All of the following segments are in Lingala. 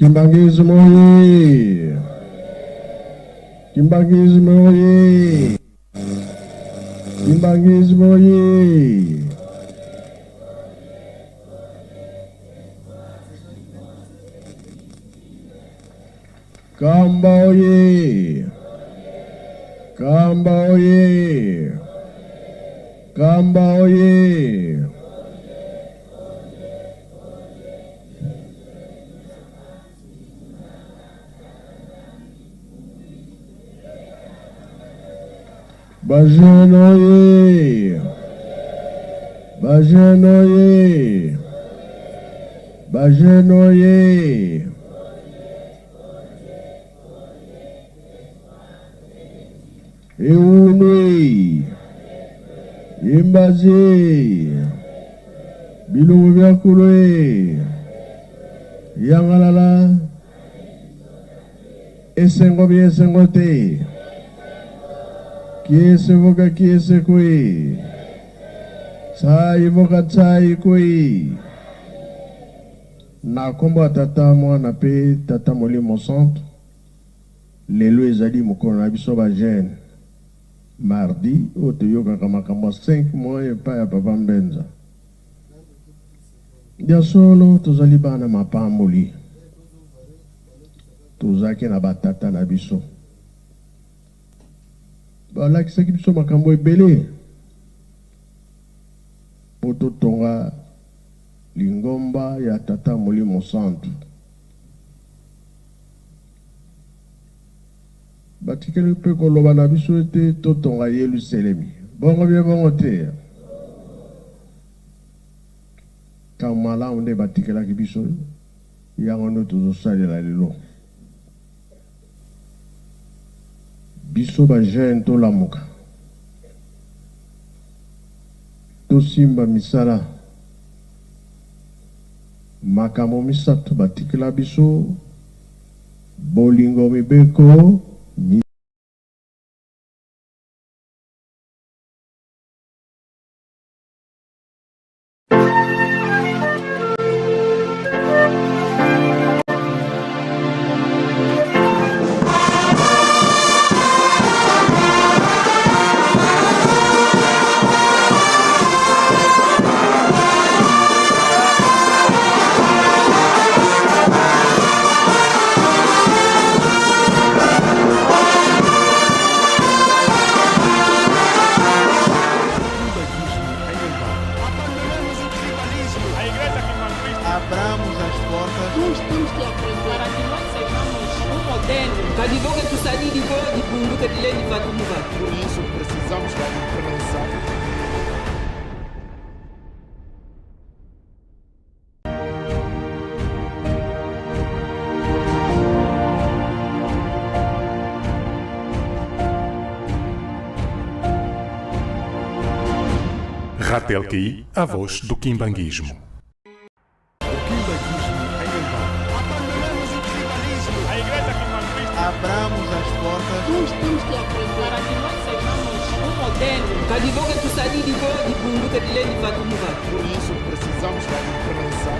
Kimbangismo oye! Kimbangismo oye! Kimbangismo oye! Kamba oye! Kamba oye! Kamba oye! Bajene oye! Bajene oye! Bajene oye! Eunui! Imbazi! Bilungu byakulwe! Yangalala! Esengo byesengo te! Kiese voka kiese kui. Tsai voka tsai kui. Na kombo tata mwana pe tata Molimo Santo. Lelo ezali mokolo na biso ba jeune. Mardi oto yoka kamakambo 5 mois epa ya papa Mbenza. Dia solo tozali bana mapamboli. Tozaki na batata na biso. Balakisaki biso makambo ebele po totonga lingomba ya tata Molimo Santo. Batikeli mpe koloba na biso ete totonga Yelusalemi. Bongo bie bongo te. Kamalamu nde batikelaki biso yango nde tozosalela lelo. Biso ba jeune to lamuka. To simba misala. Makambo misato batikela biso. Bolingo mibeko. Abramos as portas. Nós temos que aprender para que nós sejamos um modelo. Kadivoke tusali divo di bunduka dileni vatumuva. Por isso, precisamos da imprensa. Ratelki, a voz do Kimbanguismo. Abramos as portas. Nós temos que aprender para que nós sejamos um modelo. Kadivoke tusali divo di bunduka dileni vatumuva. Por isso, precisamos da imprensa.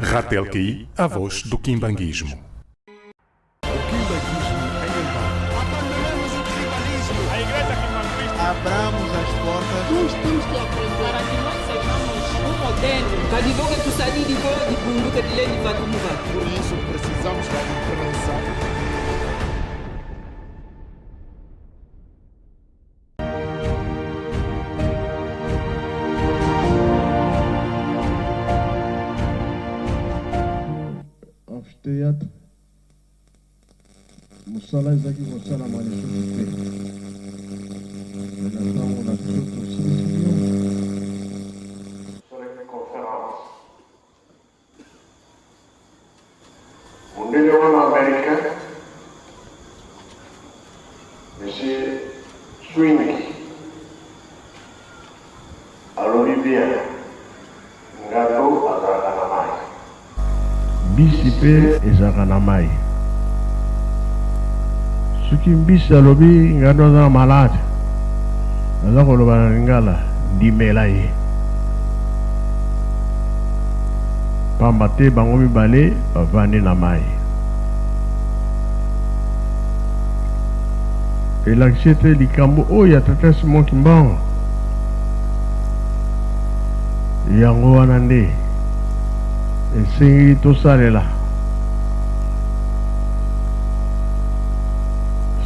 Ratelki, a voz do Kimbanguismo. Abramos as portas. Nós temos que aprender para que nós sejamos um modelo. Kadivoke tusali divo di bunduka dileni vatumuva. Por isso, precisamos da imprensa. Amfiteatro. Musala ezaki kosala malisusu te. Na ntango na biso tosilisi yo. Mondele wana américain, monsieur Swingi, alobi bien ngado azalaka na mai. mbisi pe ezalaka na mai. Soki mbisi alobi ngano aza malade, aza koloba na lingala ndimela ye. Pamba te bango mibale bavandi na mai. Elakisi ete likambo oyo ya tata Simon Kimbangu yango wana nde esengi tosalela,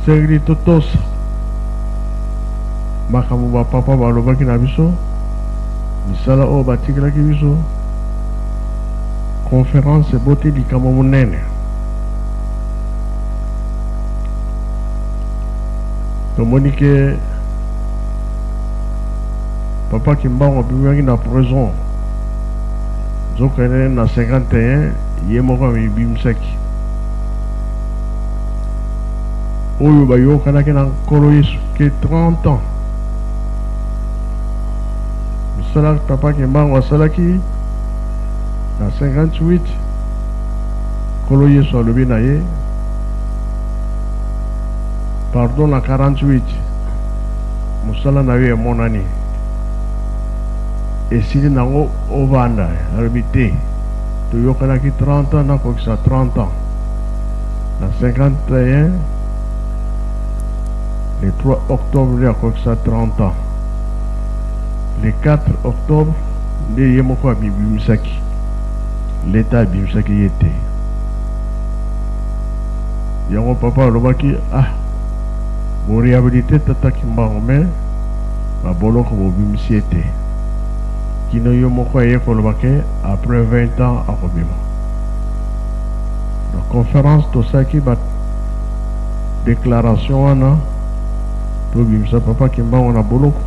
esengeli totosa makambo bapapa balobaki na biso, misala oyo batikelaki biso. Conférence eboti likambo monene. Tomoni ke Papa Kimbangu abimaki na prison zokende na 51 ye moko abimisaki. Oyo bayokanaki na nkolo Yesu ke 30 ans. Misala Papa Kimbangu asalaki na 58 nkolo Yesu alobi na ye pardon na 48 musala na ye emonani esili nango ovanda alobi te toyokanaki 30 ans nakokisa 30 ans na 51 le 3 octobre nde akokisa 30 ans le 4 octobre nde ye moko abibimisaki l'état abimisaki ye te. Yango papa alobaki bo réhabilité tata Kimbangu me baboloko bobimisi ete kino yo moko aye kolobake après 20 ans akobima. La conférence tosaki ba déclaration wana tobimisa Papa Kimbangu na boloko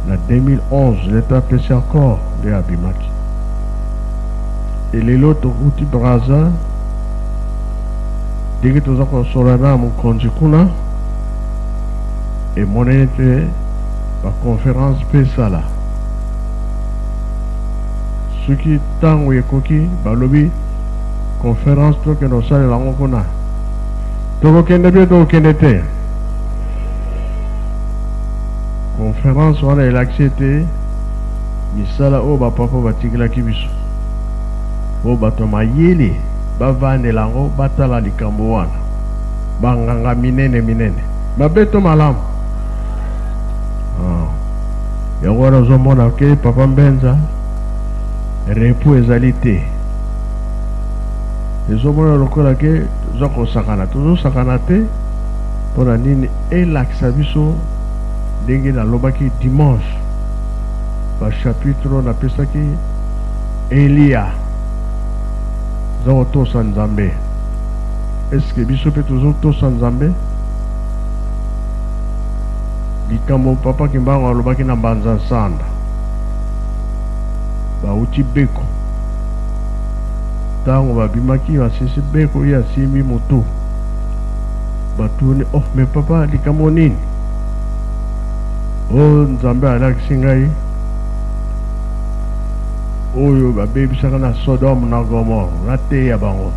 na 2011 l'état pesi encore de abimaki. Et les autres outils Braza dès que nous avons solana mon kuna et mon été la conférence pesala ce qui tant yekoki balobi conférence to que nous sale la ngona to kende be to kende te conférence wana el accepté misala o ba papa batigila kibiso o bato mayele bavandela ngo batala likambo wana banganga minene babeto malamu yango wana ozomona ke Papa Mbenza repo ezali te ezomona lokola ke tozosakana te mpona nini elakisa biso ndenge nalobaki dimanche bachapitre napesaki Elia tosa Nzambe. Est-ce que biso pe tosa Nzambe? Likambo Papa Kimbangu alobaki na Mbanza Nsanda bauti beko tango babimaki basisi beko ya simbi moto batuni mais papa likambo nini? Nzambe alakisi ngai oyo babebisaka na Sodome na Gomorre na te ya bango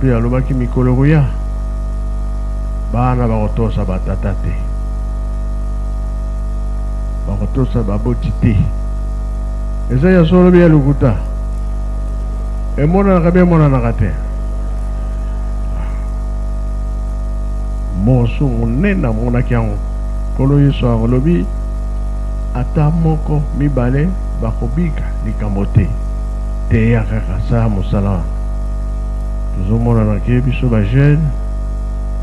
pe alobaki mikolo koya bana bakotosa batata te bakotosa baboti te eza ya solo bya lukuta emonanaka be emonanaka te mosu monene amonaki yango nkolo Yesu akolobi ata moko mibale bakobika likambo te ya kaka sa mosala tozomonana ke biso bajeune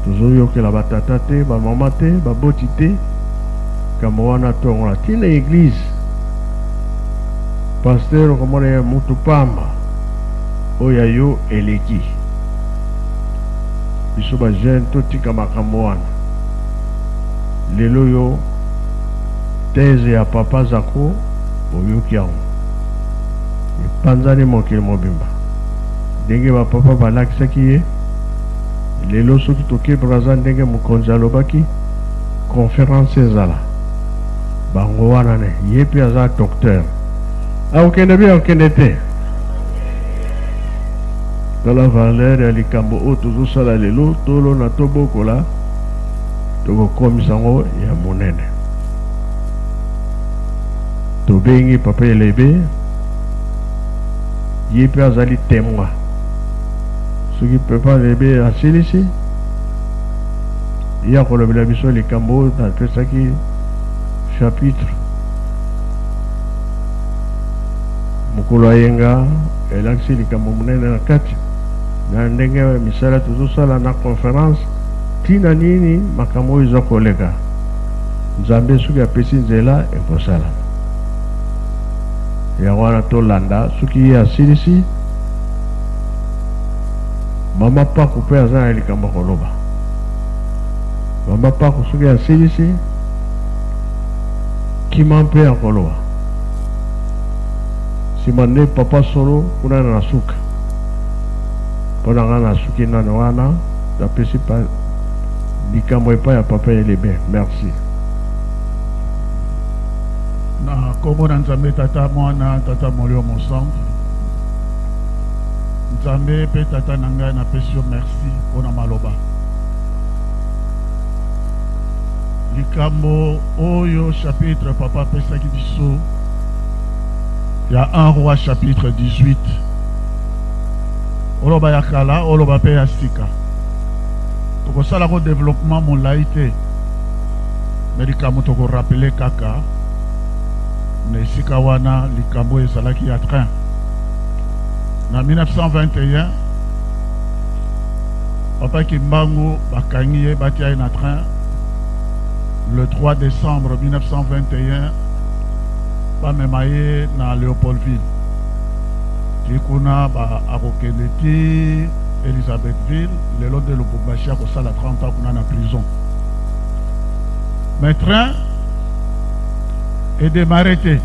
tozoyokela batata te bamama te baboti te kambo wana tongola tina église pasteur okomona ya mutu pamba oyo yo eleki biso bajeune totika makambo wana lelo yo thèse ya papa Zako oyoki yango epanzani mokili mobimba ndenge bapapa balakisaki ye lelo soki toke Braza ndenge mokonzi alobaki conférence ezala bango wana ne ye mpe aza docteur akokende bi akokende te dans la valeur ya likambo oyo tozosala lelo tolona tobokola tokokomisa yango ya monene. Tobengi papa Elebe ye mpe azali témoin soki papa Elebe asilisi ye akolobela biso likambo oyo napesaki chapitre mokolo ayenga elakisi likambo monene na kati na ndenge misala tozosala na conférence tina nini makambo oyo eza koleka nzambe soki apesi nzela ekosala yango wana tolanda soki ye asilisi mama Paku mpe aza na likambo koloba. Mama Paku soki asilisi kima mpe akoloba nsima nde papa solo kuna na suka mpo na nga na suki nano wana napesi likambo epai ya papa Elebe. Merci. Na kombo na Nzambe tata mwana tata molimo mosantu Nzambe pe tata na ngai napesi yo merci mpona maloba likambo oyo chapitre papa apesaki biso ya 1 roi chapitre 18 oloba ya kala oloba pe ya sika tokosala ko développement molai te me likambo tokorapele kaka na esika wana likambo ezalaki ya train na 1921 papa Kimbangu bakangi ye batia ye na train le 3 décembre 1921 bamema ye na Léopoldville ti kuna akokende ti Elisabethville lelo nde Lubumbashi akosala 30 ans kuna na prison mais train edémarré te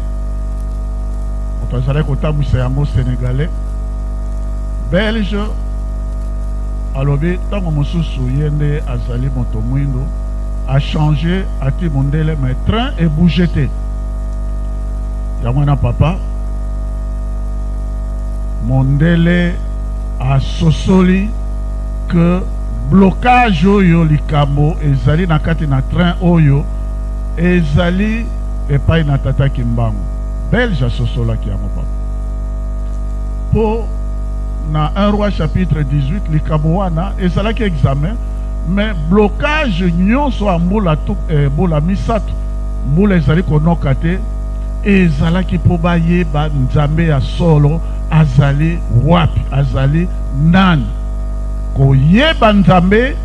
moto azalaki kotambwisa yango sénégalais belge alobi ntango mosusu ye nde azali moto mwindo achange ati mondele mais train ebouge te yango na papa mondele asosoli que blocage oyo likambo ezali na kati na train oyo ezali epai na tata Kimbangu belge asosolaki yango papa po na 1 roi chapitre 18 likambo wana ezalaki examen mais blocage nyonso ya mbula misato mbula ezali konoka te ezalaki po bayeba Nzambe ya solo azali wapi azali nani koyeba Nzambe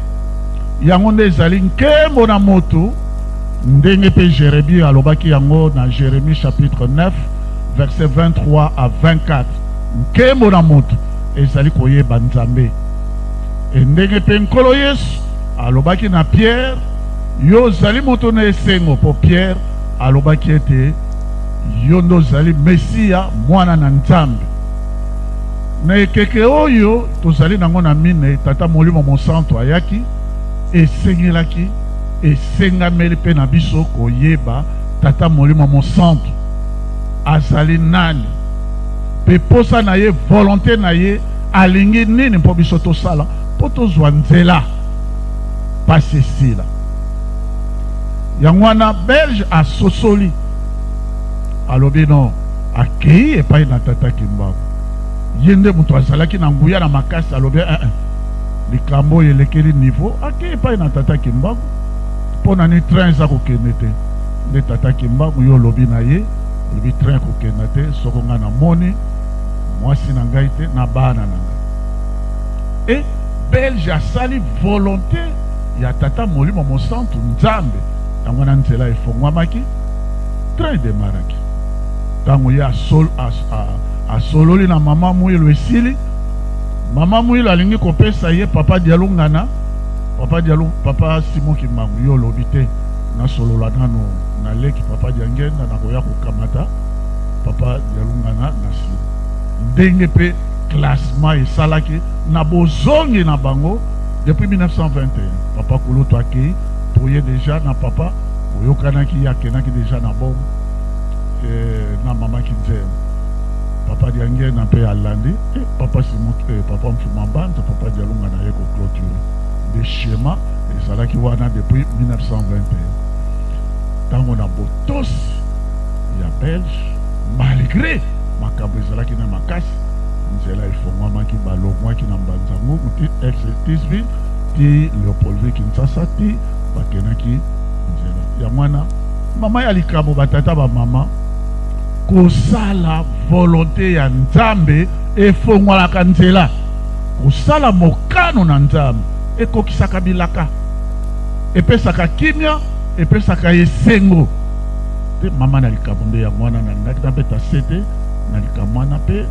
yango nde ezali nkembo na moto ndenge pe Jérémie alobaki yango na Jérémie chapitre 9 verset 23 à 24 nkembo na moto ezali koyeba Nzambe ndenge pe nkolo Yesu alobaki na Pierre yo zali moto na esengo po Pierre alobaki ete yo ndo zali Mesia mwana na Nzambe na ekeke oyo tozali nango na mine tata molimo mosantu ayaki esengelaki esengameli pe na biso koyeba tata molimo mosantu azali nani pe posa na ye volonté na ye alingi nini mpo biso tosala mpo tozwa nzela pasi esila yango wana belge asosoli alobi no akei epai na tata Kimbangu ye nde moto azalaki na nguya na makasi alobi likambo oyo elekeli niveau akei epai na tata Kimbangu mpo na ni train eza kokende te nde tata Kimbangu yo olobi na ye olobi train kokenda te soko nga na moni mwasi na ngai te na bana na ngai e belge asali volonté ya tata molimo mosantu Nzambe yango na nzela efongwamaki train demaraki ntango ye asololi na mama Mwilo esili mama Mwilo alingi kopesa ye papa Diallo Ngana papa Simon Kimbangu yo lobi te nasolola nano na leki papa Diangenda nakoya kokamata papa Diallo Ngana na sili ndenge pe classement esalaki na bozongi na bango depuis 1921 papa Kulutu akei toye déjà na papa oyokanaki akenaki déjà na bom na mama Kinzema papa diange na pe alandi et papa Simon papa Mfumambanda papa dialunga na yeko clôture des schémas et ça là qui wana depuis 1921 tango na botos ya belge malgré makambo ezalaki na makasi nzela efongwamaki balongwaki na mbanzango ti ex-tisvi ti Léopoldville Kinshasa ti bakenaki nzela ya mwana mama ya likambo batata bamama kosala volonté ya nzambe efongwalaka nzela kosala mokano na nzambe ekokisaka bilaka epesaka kimia epesaka esengo te mama na likambo nde ya mwana na ndaki na beta sete na likambo wana pe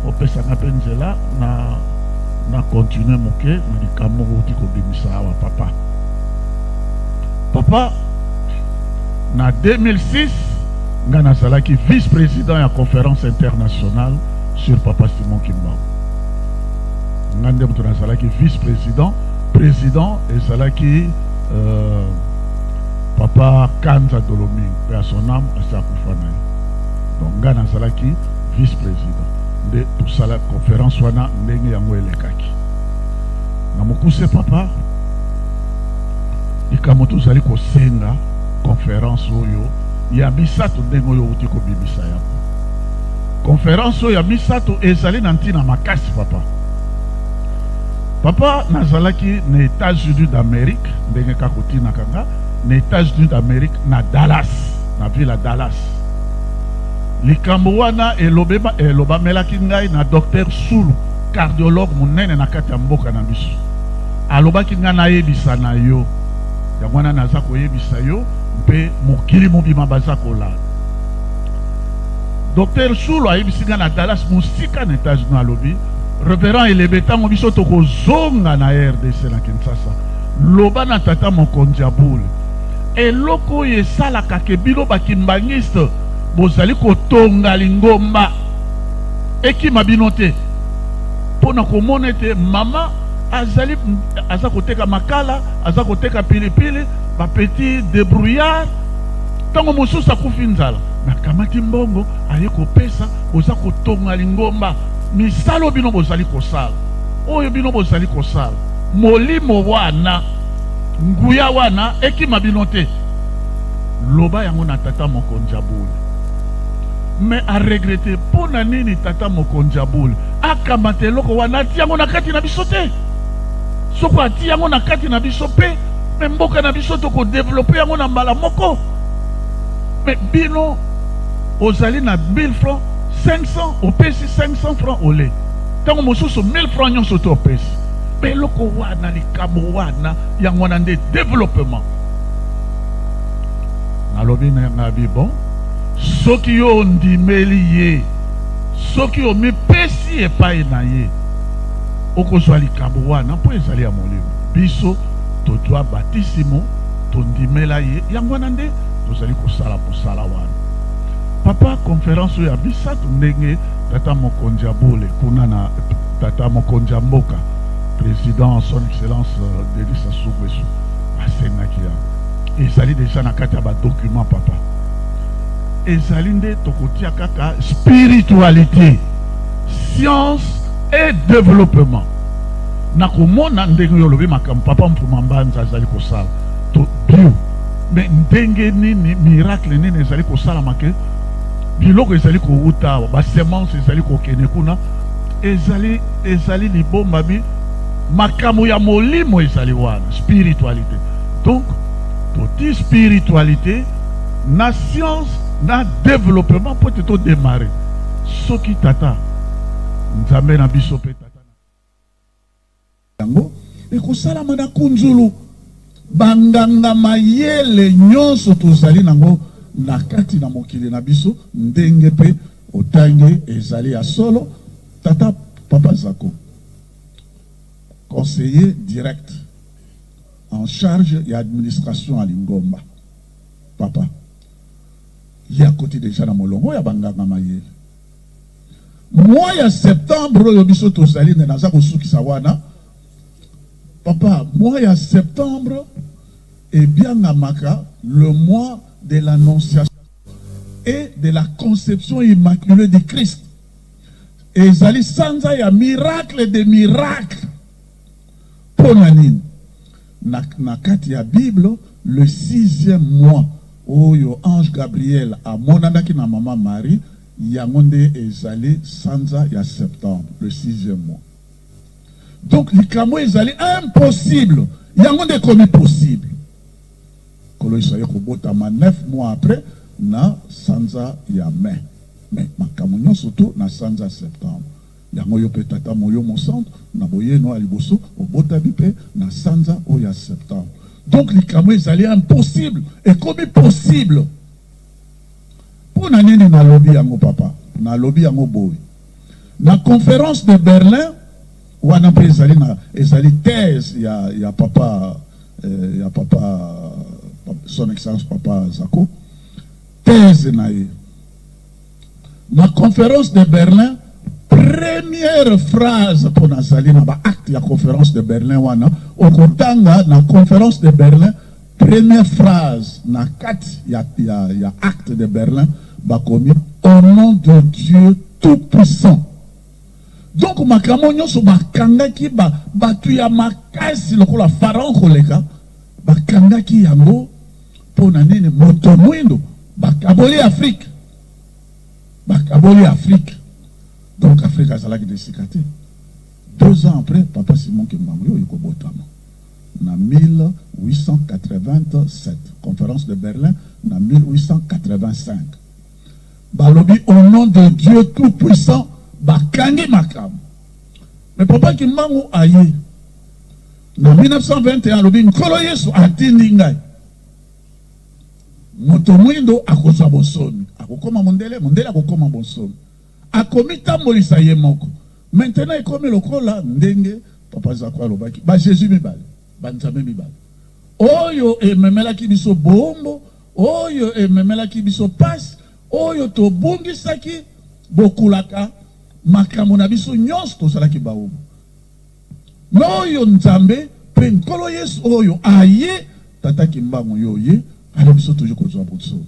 opesaka pe nzela na continue moke na likambo oti kobimisa awa papa na 2006 nga nazalaki vice-président ya conférence internationale sur papa Simon Kimbangu nga nde moto nazalaki vice-président président ezalaki papa Kanza Dolomi pe à son âme asakufa na ye donc nga nazalaki vice-président nde tosala conférence wana ndenge yango elekaki na mokuse papa likambo tozali kosenga conférence oyo ya misato ndenge oyo uti kobimisa yango conférence oyo ya misato ezali na ntina makasi papa nazalaki na États-Unis d'Amérique ndenge kaka otinaka nga na États-Unis d'Amérique na Dallas na ville ya Dallas likambo wana elobamelaki ngai na docteur Sulu cardiologue monene na kati ya mboka na biso alobaki ngai nayebisa na yo yango wana naza koyebisa yo mpe mokili mobima baza kolala docteur Sulu ayebisi ngai na Dallas mosika na États-Unis alobi révérend elebe ntango biso tokozonga na RDC na Kinshasa loba na tata mokonzi ya bule eloko oyo esalaka ke bino bakimbangiste bozali kotonga lingomba ekima bino te mpona komona ete mama aza koteka makala aza koteka pilipili bapeti débrouillard ntango mosusu akufi nzala nakamati mbongo aye kopesa boza kotonga lingomba misalo bino bozali kosala oyo bino bozali kosala molimo wana nguya wana ekima bino te loba yango na tata mokonzi ya bule mais a regretter mpona nini tata mokonzi ya bule akamata eloko wana ati yango na kati na biso te soko ati yango na kati na biso mpe me mboka na biso tokodevelope yango na mbala moko me bino ozali na 1000 francs 500 opesi 500 francs ole ntango mosusu 1000 francs nyonso to opesi mpe eloko wana likambo wana yango wana nde développement nalobi na ngabi bon soki yo ndimeli ye soki yo mipesi epai na ye okozwa likambo wana mpo ezali ya molimo biso tozwa batisimo tondimela ye yango wana nde tozali kosala posala wana papa conférence oyo ya bisato ndenge tata mokonzi ya bule kuna na tata mokonzi ya mboka président son excellence Denis Sassou Nguesso asengaki yango ezali deja na kati ya badocument papa ezali nde tokotia kaka spiritualité science et développement nakomona ndenge oyo olobi makambo papa Mfumambanda azali kosala to bio me ndenge nini miracle nini ezali kosala make biloko ezali kowuta awa basemence ezali kokende kuna ezali libomba bi makambo ya molimo ezali wana spiritualité donc toti spiritualité na science na développement po te to démarrer soki tata nzambe na biso pe tata yango ekosalama na kunzulu banganga mayele nyonso tozali nango na kati na mokili na biso ndenge pe otange ezali ya solo tata papa Zako conseiller direct en charge de l'administration à Lingomba papa il y a côté déjà na molongo ya banganga mayele mois ya septembre yo biso tozali na naza kosukisa wana papa mois ya septembre et bien namaka le mois de l'annonciation et de la conception immaculée du Christ ezali sanza ya miracle de miracle. Pona nini? Na kati ya Bible, le 6e mois, oyo ange Gabriel amonanaki na maman Marie, yango nde ezali sanza ya septembre, le 6e mois. Donc likambo ezali impossible, yango nde komi possible. Kolo isaye kobotama 9 mois après na sanza ya mai. Mais makambo nyonso to na sanza septembre. Yango yo pe tata moyo mon centre na boye no aliboso obota bipe na sanza o ya septembre. Donc likambo ezali impossible et comme possible. Pour na nini na lobby yango papa, na lobby yango boy. Na conférence de Berlin wana pe ezali thèse ya papa son excellence papa Zako. Thèse na ye. Na conférence de Berlin, première phrase pour Nazali na ba acte ya conférence de Berlin wana, okotanga na conférence de Berlin, première phrase na kati ya acte de Berlin, ba komi au nom de Dieu tout puissant. Donc makambo nyonso bakangaki batu ya makasi lokola pharaon koleka, bakangaki yango pona nini moto mwindo bakaboli Afrique. Bakaboli Afrique. Donc Afrique a salaki de sikate. 2 ans après, papa Simon Kimbangu yiko botama. Na 1887, conférence de Berlin, na 1885. Balobi au nom de Dieu tout puissant, bakangi makam. Mais papa Kimbangu aye. Na 1921, lobi nkolo Yesu atindi ngai. Moto mwindo akozwa bosomi. Akokoma mondele akokoma bosomi. Akomi tambolisa ye moko. Maintenant ekomi lokola ndenge papa Zakwa lobaki. Ba Jésus mibale, ba Nzambe mibale. Oyo ememelaki biso bombo, oyo ememelaki biso passe, oyo tobungisaki bokulaka makambo na biso nyonso tosalaki baobo. Oyo Nzambe pe nkolo Yesu oyo aye tata Kimbangu yo ye alors biso toujours kozwa bosomi.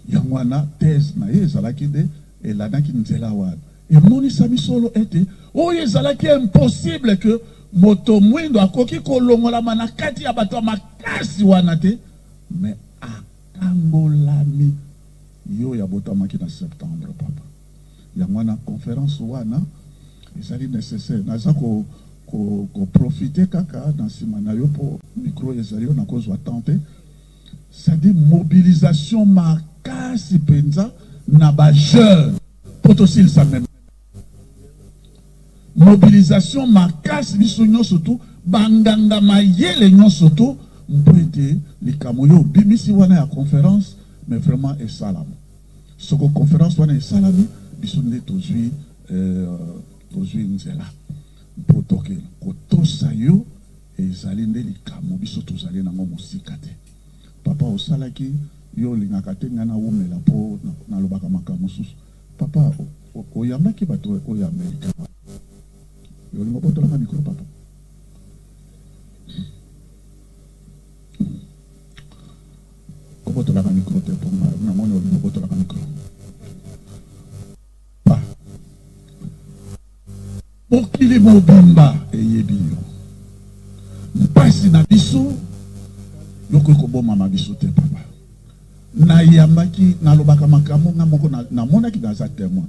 Yangwana thèse na ye ezalaki de elanaki nzela wana emonisa bisolo ete oyo ezalaki impossible que moto mwindo akoki kolongolama na kati ya bato ya makasi wana te, mais akangolami yo ya botamaki na septembre papa. Yangwana conférence wana ezali nécessaire naza ko profiter kaka na sima na yo po micro ezali yo na kozwa tante. C'est-à-dire mobilisation makasi penza na ba jeune potosil sa même mobilisation makasi biso nyonso tu banganga mayele nyonso tu mpete likambo yo bimisi wana ya conférence mais vraiment esalama soko conférence wana esalami biso nde tozwi nzela mpo tokela kotosa yo ezali nde likambo biso tozali nango mosika te. Papa osalaki yo lingaka te ngana umela po na lobaka makambo susu. Papa oyambaki bato oyo Amerika. Yo lingo botolaka micro papa. Ko botolaka micro te po na moni yo lingo botolaka micro. Pa. Pokili mobimba eyebi yo. Mpasi na biso yoko koboma mabiso te papa. Na yambaki na lobaka makambo nga moko na monaki na za témoin.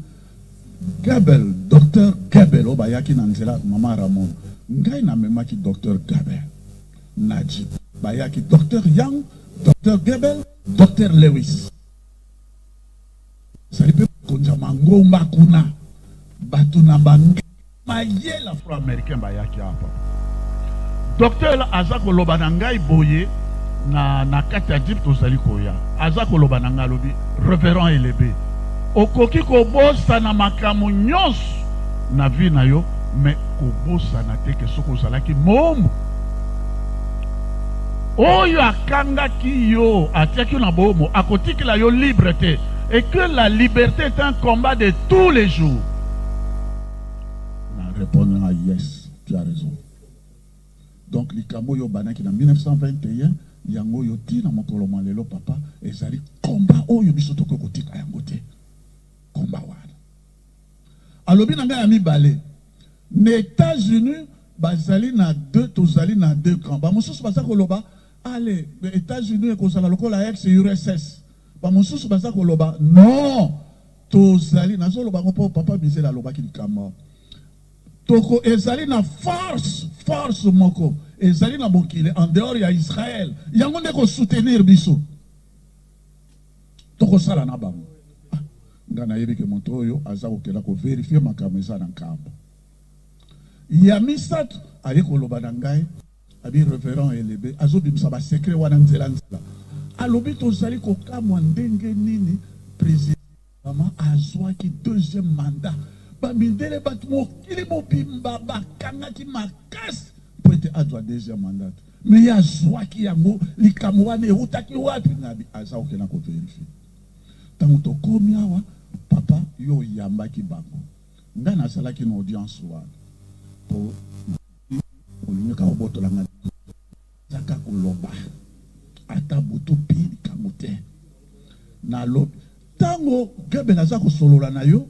Gabel, docteur Gabel obayaki na nzela mama Ramon. Ngai na memaki docteur Gabel. Naji bayaki docteur Yang, docteur Gabel, docteur Lewis. Salipe konja mangomba kuna batu na bangi mayela afro-américain bayaki hapa. Docteur azako loba na ngai boye na kati ya Egypte ozali koya azako loba na ngai lobi révérend élevé okoki kobosa na makambo nyonso na vie na yo mais kobosa na te ke soko ozalaki mombo oyo akangaki yo atiaki na bomo akotikela yo libre te et que la liberté est un combat de tous les jours. Na répondre à yes, tu as raison. Donc likambo yo banaki na 1921 yango yo tina mokolo malelo papa ezali combat oyo biso toko kotika yango te combat wana alobi na ngai ami balé. Les États-Unis, bazali na deux, tozali na deux camps. Ba mosusu baza koloba, allez, les États-Unis ekozala lokola ex-URSS. Ba mosusu baza koloba, non, tozali nazo loba ko papa bizela loba ki likama. Toko ezali na force moko. Ezali na bokile en dehors ya Israël. Yango ndeko soutenir biso. Toko sala na bango. Ngana yebi ke moto oyo aza kokela ko vérifier makambo eza na nkambo. Ya misat aye koloba na ngai abi révérend élevé azobimisa ba secret wana nzela. Alobi tozali kokamwa ndenge nini président mama azwaki deuxième mandat. Bamindele bat mokili mobimba bakangaki makasi po ete azwa deuxième mandat. Mais ya zwaki yango likambo wana eutaki wapi nabi aza kokela ko vérifier. Tango tokomi awa papa yo yambaki bango. Nga nasalaki na audience wana. Po olinyoka obotola nga zaka koloba ata butu pi kamote na lobi tango gebe naza kosolola na yo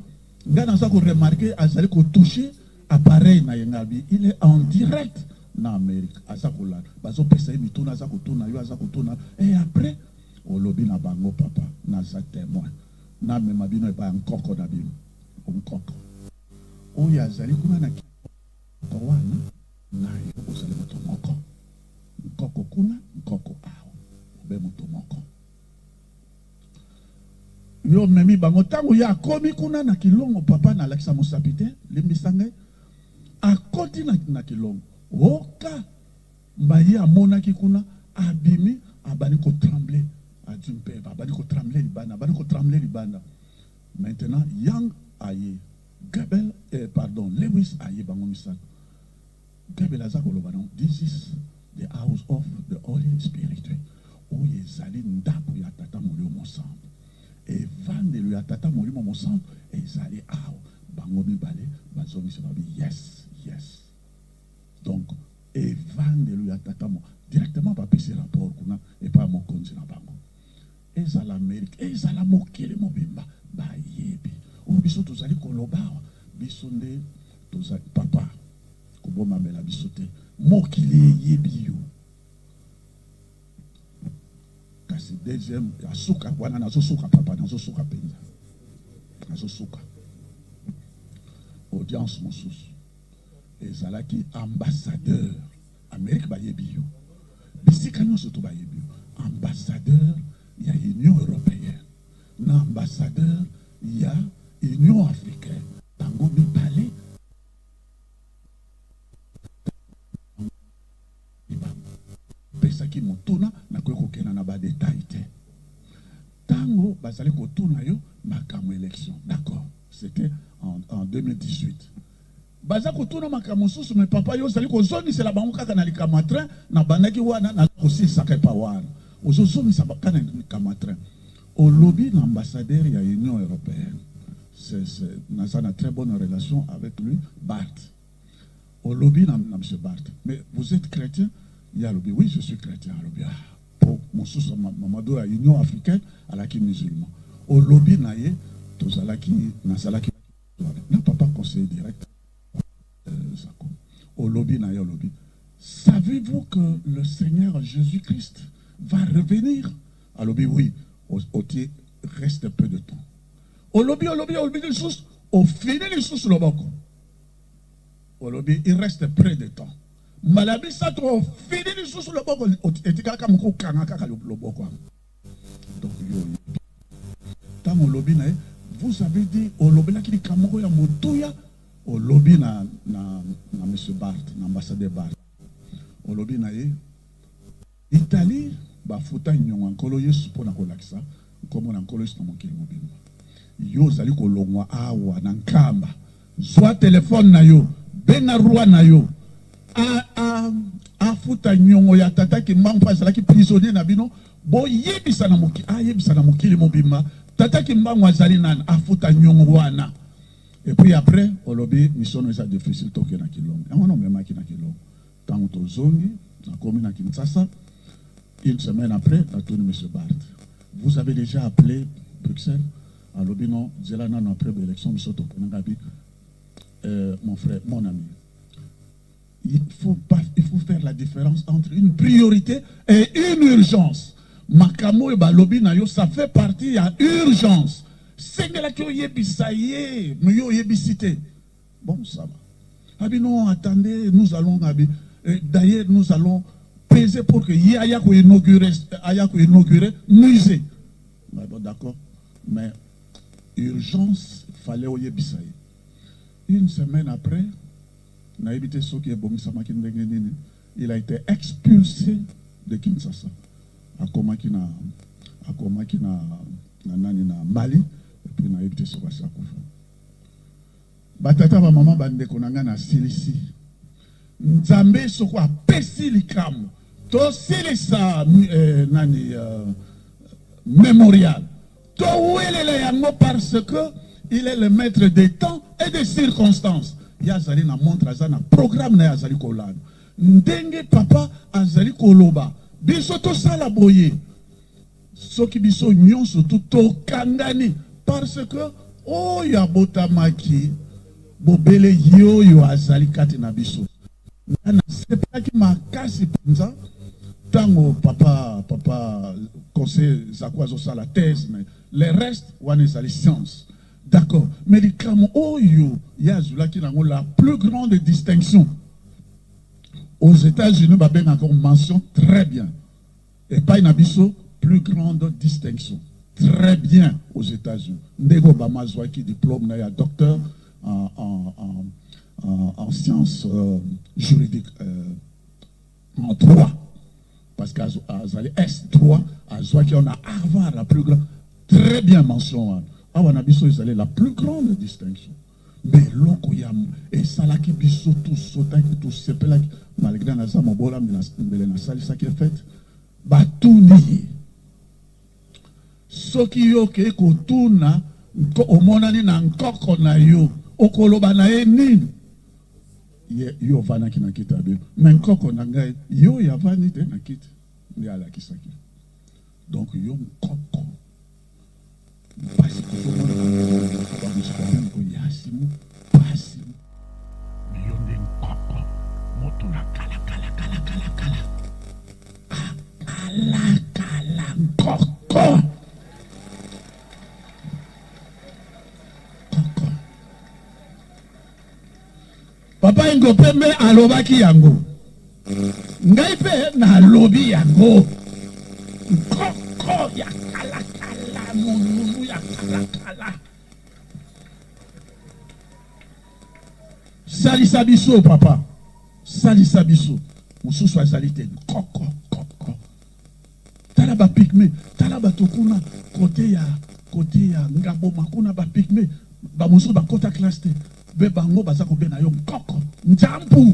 nga naza ko remarquer azali ko toucher appareil na yengabi il est en direct na Amérique aza kolala bazo pesa mituna aza kotuna yo aza kotuna et après olobi na bango papa naza témoin na mema bino ba nkoko na bino nkoko oya azali kuna na wana na yo ozali moto moko nkoko kuna nkoko aho be moto moko yo memi bango tango ya komi kuna na kilongo papa na Alexa Mosapite limbisange akoti na kilongo oka mbaye amonaki kuna abimi abani ko trembler adimpe abani ko trembler libanda maintenant Yang aye Gabel Lewis aye bango misaka Gabel azako lobano this is the house of the Holy Spirit oye zali ndapo ya tata molimo mosantu evangeli ya tata molimo mosantu ezali aho bango mibale bazomisa babi yes donc evangeli ya tata mo directement bapesi rapport kuna epa mokonzi na bango ezala Amérique ezala mokili mobimba bayebi biso tozali koloba biso nde tozali papa koboma mela biso te mokili yebi yo kasi deuxième asuka wana nazosuka papa nazosuka penza nazosuka audience mosusu ezalaki ambassadeur Amérique bayebi yo bisika nyonso to bayebi yo ambassadeur ya Union européenne na ambassadeur ya Union africaine bango mibale pesaki motuna na kokena na ba détail te tango bazali kotuna yo makambo élection d'accord c'était en 2018 baza kotuna makambo susu mais papa yo zali kozongisela bango kaka na likambo train na bandaki wana na kosisaka pa wana ozozongisa bakana na likambo train olobi l'ambassadeur ya Union européenne ça a très bonne relation avec lui Bart olobi na monsieur Bart mais vous êtes chrétien il y a lobby oui je suis chrétien lobby pour mon sous Mamadou la Union africaine à la qui musulman olobi na ye tozalaki na salaki na papa conseiller direct olobi na ye olobi savez-vous que le Seigneur Jésus-Christ va revenir alobi oui otie reste peu de temps olobi les sous au fini les sous le boko olobi il reste près de temps malabi ça trop fini les sous le boko etikaka moko kanga kaka le boko donc yo tant olobi na vous avez dit olobi na kili kamoko ya motuya olobi na monsieur Bart na ambassadeur Bart olobi na ye Italie bafuta nyonga nkolo Yesu pona kolakisa komo na nkolo Yesu na mokili mobimba yo zali kolongwa awa na nkamba zwa telefone na yo benga roi na yo afuta nyongo ya tata ki mbangu pa zalaki prisonnier na bino bo yebisa na mokili mobimba tata ki mbangu azali nana afuta nyongo wana et puis après olobi mission eza difficile toke na kilongo yango no memaki na kilongo tango tozongi na komi na Kinshasa une semaine après la tournée monsieur Bart vous avez déjà appelé Bruxelles alobi non zela nano après l'élection biso tokenanga bi mon frère, mon ami. Il faut faire la différence entre une priorité et une urgence. Makamo et balobi na yo, ça fait partie, il y a urgence. C'est que la kyo yebisaye, nous yo yebisité. Bon, ça va. Abi non, attendez, nous allons, d'ailleurs, nous allons peser pour que Yaya ko inauguré musée. Bon, d'accord. Mais urgence, il fallait au yebisaye. Une semaine après, il a été expulsé de Kinshasa. À Komakina Mali, et puis il a été sauvé à Koufa. Batata ba maman bande konanga na silisi. Nzambe soko a pesi likamu. To silisa nani mémorial. To welele yango parce que il est le maître des temps et des circonstances. Yazali na montre azana programme na yazali kolana. Ndenge papa azali koloba. Biso to sala boye. Soki biso nyonso to kangani parce que oh ya botamaki bobele yo azali kati na biso. Na sepaki makasi penza tango papa conseil zakwazo sala thèse mais les restes wana ezali science. D'accord, mais les clamons, oh yo, yazula qui n'a la plus grande distinction. Aux États-Unis, bah ben encore mention très bien. Et pas une abisso, plus grande distinction. Très bien aux États-Unis. Nego Bamazwa qui diplôme na docteur en sciences juridiques, en droit. Parce qu'à S3, à Zouaki, on a Harvard, la plus grande. Très bien mention. Awanabiso ils allaient la plus grande distinction. Mais loko yam et salaki biso tout sotaki tout sepelaki malgré na za mobola mbele na sali ça qui est fait batuni soki yo ke ko tuna ko omonani na nkoko na yo okoloba na ye nini yo vana ki na kitabe mais nkoko na ngai yo ya vani te na kiti ndi ala kisaki donc yo nkoko Papa Ngopembe alobaki yango. Ngai pe na lobi yango. Koko ya kala kala mununu ya kala kala. Salisa biso papa. Salisa biso. Mususu azalite koko koko. Talaba pigme, talaba tokuna côté ya ngabo makuna ba pigme. Ba mususu ba kota classe te. Be bango baza ko bena yo koko. Njampu.